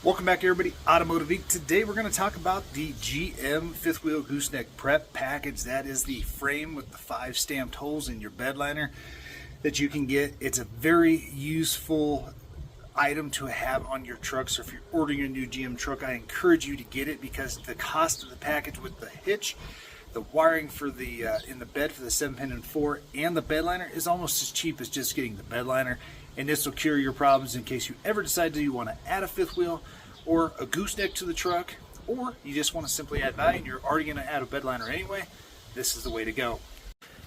Welcome back everybody, Automotive Inc. Today we're going to talk about the GM fifth wheel gooseneck prep package. That is the frame with the 5 stamped holes in your bed liner that you can get. It's a very useful item to have on your truck. So if you're ordering a new GM truck, I encourage you to get it because the cost of the package with the hitch, the wiring for the in the bed for the 7-pin and 4, and the bed liner is almost as cheap as just getting the bed liner. And this will cure your problems in case you ever decide that you want to add a fifth wheel or a gooseneck to the truck, or you just want to simply add value and you're already going to add a bed liner anyway. This is the way to go.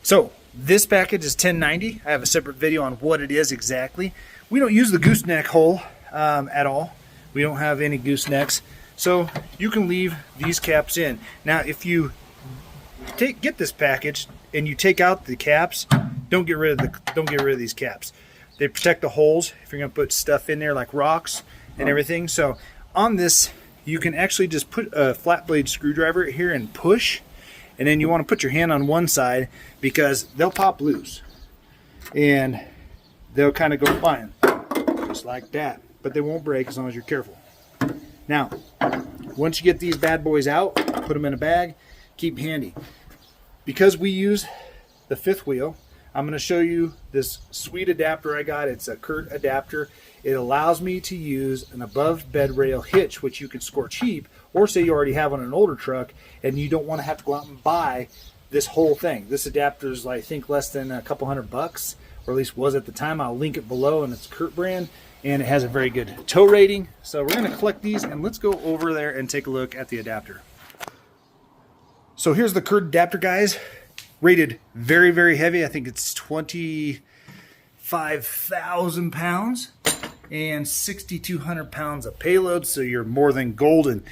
So this package is $10.90. I have a separate video on what it is exactly. We don't use the gooseneck hole at all. We don't have any goosenecks, so you can leave these caps in. Now if you get this package and you take out the caps, don't get rid of these caps. They protect the holes if you're going to put stuff in there like rocks and everything. So on this, you can actually just put a flat blade screwdriver here and push, and then you want to put your hand on one side because they'll pop loose and they'll kind of go fine, just like that. But they won't break as long as you're careful. Now, once you get these bad boys out, put them in a bag, keep handy. Because we use the fifth wheel, I'm going to show you this sweet adapter I got. It's a Curt adapter. It allows me to use an above bed rail hitch, which you can score cheap, or say you already have on an older truck and you don't want to have to go out and buy this whole thing. This adapter is, I think, less than a couple $100, or at least was at the time. I'll link it below, and it's Curt brand, and it has a very good tow rating. So we're going to collect these, and let's go over there and take a look at the adapter. So here's the Curt adapter, guys. Rated very, very heavy. I think it's 25,000 pounds and 6,200 pounds of payload, so you're more than golden.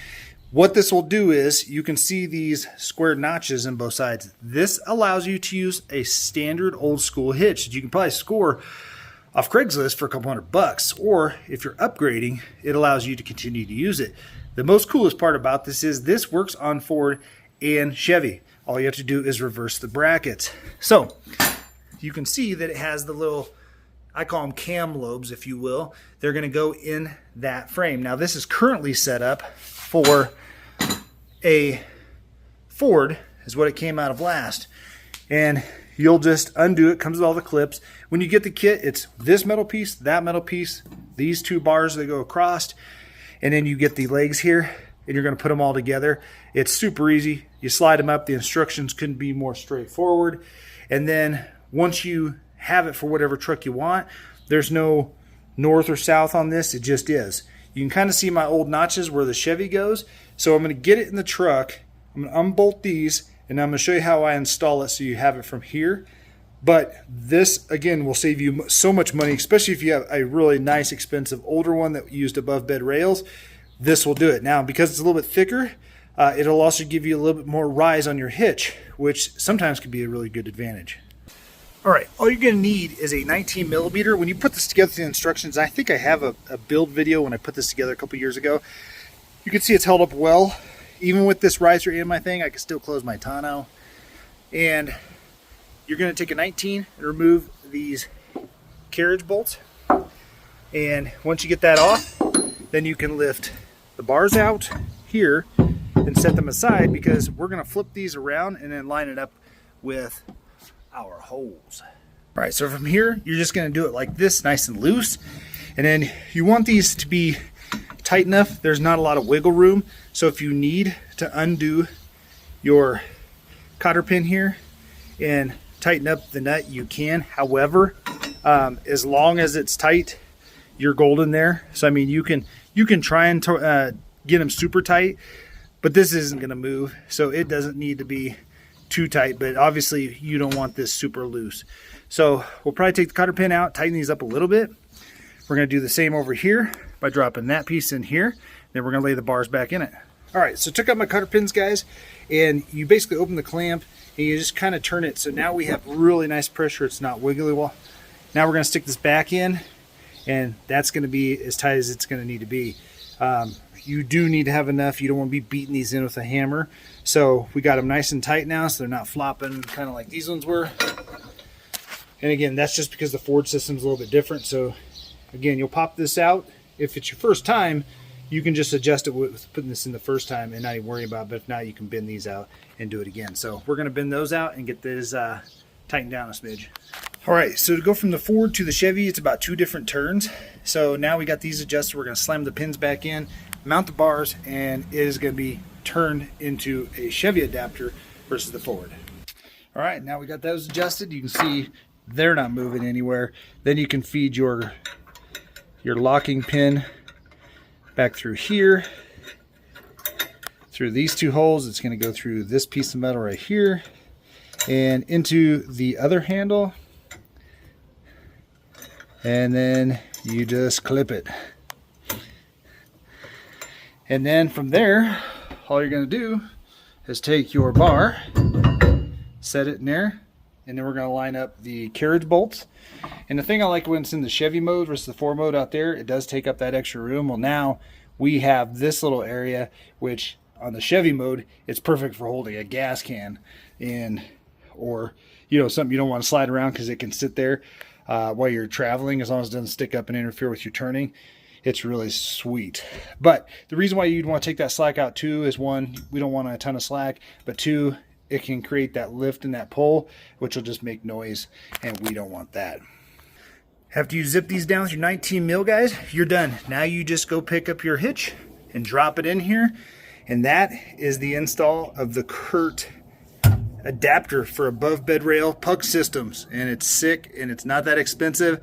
What this will do is, you can see these square notches in both sides. This allows you to use a standard old school hitch that you can probably score off Craigslist for a couple $100, or if you're upgrading, it allows you to continue to use it. The most coolest part about this is this works on Ford and Chevy. All you have to do is reverse the brackets. So you can see that it has the little, I call them cam lobes, if you will. They're going to go in that frame. Now this is currently set up for a Ford, is what it came out of last. And you'll just undo it, comes with all the clips. When you get the kit, it's this metal piece, that metal piece, these 2 bars that go across, and then you get the legs here, and you're going to put them all together. It's super easy. You slide them up. The instructions couldn't be more straightforward. And then once you have it for whatever truck you want, there's no north or south on this. It just is. You can kind of see my old notches where the Chevy goes. So I'm going to get it in the truck. I'm going to unbolt these, and I'm going to show you how I install it so you have it from here. But this, again, will save you so much money, especially if you have a really nice, expensive, older one that used above bed rails. This will do it. Now, because it's a little bit thicker, it'll also give you a little bit more rise on your hitch, which sometimes can be a really good advantage. All right, all you're going to need is a 19 millimeter. When you put this together, the instructions, I think I have a build video when I put this together a couple years ago. You can see it's held up well. Even with this riser in my thing, I can still close my tonneau. And you're going to take a 19 and remove these carriage bolts. And once you get that off, then you can lift the bars out here and set them aside, because we're going to flip these around and then line it up with our holes. All right, so from here, you're just going to do it like this, nice and loose. And then you want these to be tight enough. There's not a lot of wiggle room. So if you need to undo your cotter pin here and tighten up the nut, you can. However, as long as it's tight, you're golden there. So I mean, you can try and get them super tight, but this isn't going to move, so it doesn't need to be too tight. But obviously, you don't want this super loose. So we'll probably take the cotter pin out, tighten these up a little bit. We're going to do the same over here by dropping that piece in here. Then we're going to lay the bars back in it. All right, so took out my cotter pins, guys, and you basically open the clamp and you just kind of turn it. So now we have really nice pressure. It's not wiggly well. Now we're going to stick this back in, and that's going to be as tight as it's going to need to be. You do need to have enough. You don't want to be beating these in with a hammer. So we got them nice and tight now, so they're not flopping kind of like these ones were. And again, that's just because the Ford system's a little bit different. So again, you'll pop this out. If it's your first time, you can just adjust it with putting this in the first time and not even worry about it. But if not, you can bend these out and do it again. So we're going to bend those out and get this tightened down a smidge. All right, so to go from the Ford to the Chevy, it's about 2 different turns. So now we got these adjusted. We're going to slam the pins back in, mount the bars, and it is going to be turned into a Chevy adapter versus the Ford. All right, now we got those adjusted. You can see they're not moving anywhere. Then you can feed your locking pin back through here, through these 2 holes. It's going to go through this piece of metal right here and into the other handle, and then you just clip it. And then from there, all you're going to do is take your bar, set it in there, and then we're going to line up the carriage bolts. And the thing I like when it's in the Chevy mode versus the Ford mode out there, it does take up that extra room. Well, now we have this little area, which on the Chevy mode, it's perfect for holding a gas can in, or something you don't want to slide around because it can sit there while you're traveling, as long as it doesn't stick up and interfere with your turning. It's really sweet. But the reason why you'd want to take that slack out too is, 1, we don't want a ton of slack, but 2, it can create that lift and that pull, which will just make noise, and we don't want that. After you zip these down with your 19 mil, guys, you're done. Now you just go pick up your hitch and drop it in here, and that is the install of the Curt adapter for above bed rail pug systems. And it's sick, and it's not that expensive.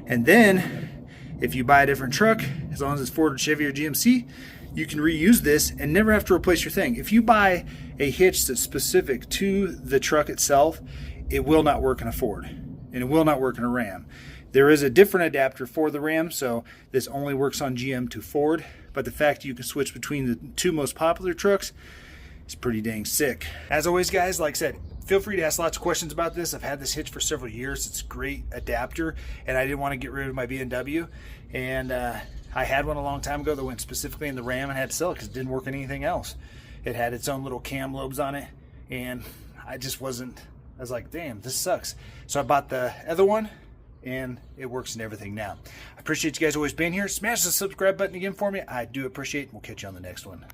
And then if you buy a different truck, as long as it's Ford or Chevy or GMC, you can reuse this and never have to replace your thing. If you buy a hitch that's specific to the truck itself, it will not work in a Ford, and it will not work in a Ram. There is a different adapter for the Ram, so this only works on GM to Ford, but the fact you can switch between the 2 most popular trucks is pretty dang sick. As always, guys, like I said, feel free to ask lots of questions about this. I've had this hitch for several years. It's a great adapter, and I didn't want to get rid of my BMW, and I had one a long time ago that went specifically in the Ram and had to sell it because it didn't work in anything else. It had its own little cam lobes on it, and I was like, damn, this sucks. So I bought the other one, and it works in everything now. I appreciate you guys always being here. Smash the subscribe button again for me. I do appreciate it. We'll catch you on the next one.